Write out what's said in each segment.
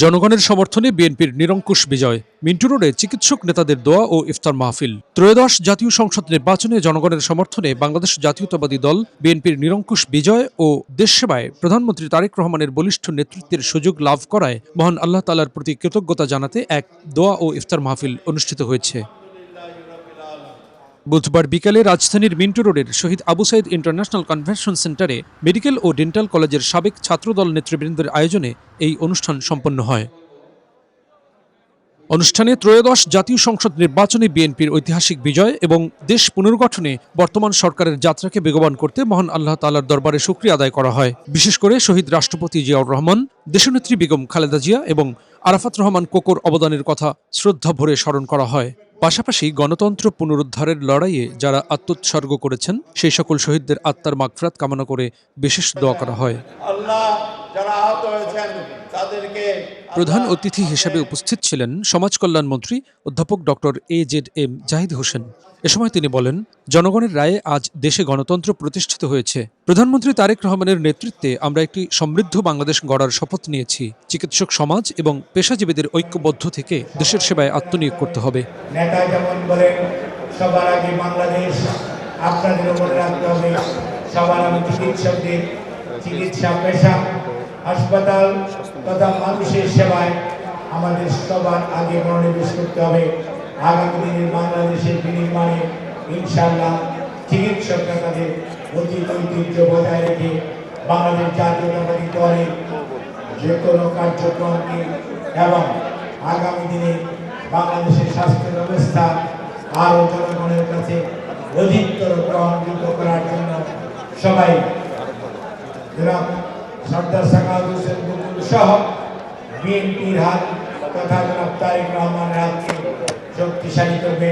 জনগণের সমর্থনে বিএনপির নিরঙ্কুশ বিজয়। মিন্টু রোডে চিকিৎসক নেতাদের দোয়া ও ইফতার মাহফিল। ত্রয়োদশ জাতীয় সংসদ নির্বাচনে জনগণের সমর্থনে বাংলাদেশ জাতীয়তাবাদী দল বিএনপির নিরঙ্কুশ বিজয় ও দেশ সেবায় প্রধানমন্ত্রী তারেক রহমানের বলিষ্ঠ নেতৃত্বের সুযোগ লাভ করায় মহান আল্লাহ তাআলার প্রতি কৃতজ্ঞতা জানাতে এক দোয়া ও ইফতার মাহফিল অনুষ্ঠিত হয়েছে। বুধবার বিকেলে রাজধানীর মিন্টু রোডের শহীদ আবু সাইদ ইন্টারন্যাশনাল কনভেনশন সেন্টারে মেডিকেল ও ডেন্টাল কলেজের সাবেক ছাত্রদল নেতৃবৃন্দের আয়োজনে এই অনুষ্ঠান সম্পন্ন হয়। অনুষ্ঠানে ত্রয়োদশ জাতীয় সংসদ নির্বাচনে বিএনপির ঐতিহাসিক বিজয় এবং দেশ পুনর্গঠনে বর্তমান সরকারের যাত্রাকে বেগবান করতে মহান আল্লাহ তাআলার দরবারে শুকরিয়া আদায় করা হয়। বিশেষ করে শহীদ রাষ্ট্রপতি জিয়াউর রহমান, দেশনেত্রী বেগম খালেদা জিয়া এবং আরাফাত রহমান কোকোর অবদানের কথা শ্রদ্ধা ভরে স্মরণ করা হয়। পাশাপাশি গণতন্ত্র পুনরুদ্ধারের লড়াইয়ে যারা আত্মোৎসর্গ করেছেন সেই সকল শহীদদের আত্মার মাগফিরাত কামনা করে বিশেষ দোয়া করা হয়। প্রধান অতিথি হিসেবে উপস্থিত ছিলেন সমাজ কল্যাণ মন্ত্রী অধ্যাপক ডক্টর AZM জাহিদ হোসেন। এ সময় তিনি বলেন, জনগণের রায়ে আজ দেশে গণতন্ত্র প্রতিষ্ঠিত হয়েছে। প্রধানমন্ত্রী তারেক রহমানের নেতৃত্বে আমরা একটি সমৃদ্ধ বাংলাদেশ গড়ার শপথ নিয়েছি। চিকিৎসক সমাজ এবং পেশাজীবীদের ঐক্যবদ্ধ থেকে দেশের সেবায় আত্মনিয়োগ করতে হবে। নেতা যেমন বলেন সবার আগে বাংলাদেশ, আপনাদের উপরে রাখতে হবে। সবার আগে চিকিৎসকদের চিকিৎসা পেশা, হাসপাতাল তথা মানুষের সেবায় আমাদের সবার আগে মনোনিবেশ করতে হবে। আগামী দিনের বাংলাদেশের বিনির্মাণে ইনশাআল্লাহ চিকিৎসকরা তাদের অতীত ঐতিহ্য বজায় রেখে বাংলাদেশ জাতীয়তাবাদী দলের যে কোনো কার্যক্রমকে এবং আগামী দিনে বাংলাদেশের স্বাস্থ্য ব্যবস্থা আরও জনগণের কাছে অধিকতর গ্রহণযোগ্য করার জন্য সবাই জনাব সর্দার সাখাওয়াত হোসেন বকুল সহ বিএনপির হাত তথা জনাব তারেক রহমানের হাতকে শক্তিশালী করবে।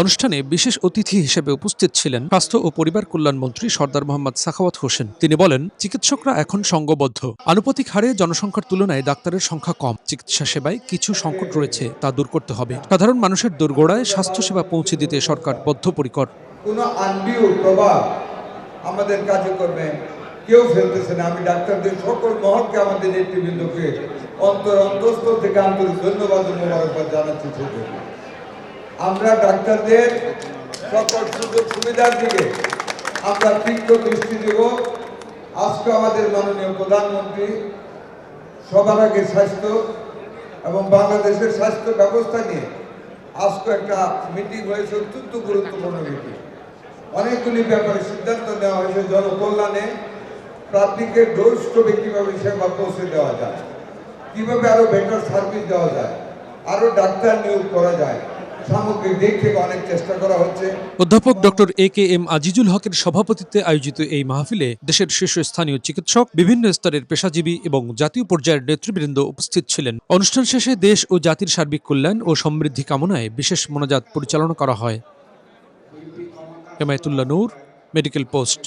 অনুষ্ঠানে বিশেষ অতিথি হিসেবে উপস্থিত ছিলেন স্বাস্থ্য ও পরিবার কল্যাণ মন্ত্রী সর্দার মোহাম্মদ সাখাওয়াত হোসেন। তিনি বলেন, চিকিৎসকরা এখন সংঘবদ্ধ। আনুপাতিক হারে জনসংখ্যার তুলনায় ডাক্তারের সংখ্যা কম। চিকিৎসা সেবায় কিছু সংকট রয়েছে, তা দূর করতে হবে। সাধারণ মানুষের দোরগোড়ায় স্বাস্থ্যসেবা পৌঁছে দিতে সরকার বদ্ধপরিকর। কোনো আনবিউ প্রভাব আমাদের কাজে করবে কেউ ফেলতেছে না। আমি ডাক্তারদের সকল মহলকে, আমাদের নেতৃবৃন্দকে অন্তঃস্থল থেকে আন্তরিক ধন্যবাদ ও মোবারকবাদ জানাচ্ছি। আমরা ডাক্তারদের সকল সুযোগ সুবিধার দিকে আমরা তীব্র দৃষ্টি দেব। আজকে আমাদের মাননীয় প্রধানমন্ত্রী সবার আগে স্বাস্থ্য এবং বাংলাদেশের স্বাস্থ্য ব্যবস্থা নিয়ে আজকে একটা মিটিং হয়েছে, অত্যন্ত গুরুত্বপূর্ণ মিটিং। অনেকগুলি ব্যাপারে সিদ্ধান্ত নেওয়া হয়েছে। জনকল্যাণে পাবলিকের ডোর স্টেপে কীভাবে সেবা পৌঁছে দেওয়া যায়, কীভাবে আরও বেটার সার্ভিস দেওয়া যায়, আরও ডাক্তার নিয়োগ করা যায়, সামগ্রিক দিক থেকে অনেক চেষ্টা করা হচ্ছে। অধ্যাপক ডক্টর AKM আজিজুল হকের সভাপতিত্বে আয়োজিত এই মাহফিলে দেশের শীর্ষস্থানীয় চিকিৎসক, বিভিন্ন স্তরের পেশাজীবী এবং জাতীয় পর্যায়ের নেতৃবৃন্দ উপস্থিত ছিলেন। অনুষ্ঠান শেষে দেশ ও জাতির সার্বিক কল্যাণ ও সমৃদ্ধি কামনায় বিশেষ মোনাজাত পরিচালনা করা হয়। হেমায়েতুল্লাহ নূর, মেডিকেল পোস্ট।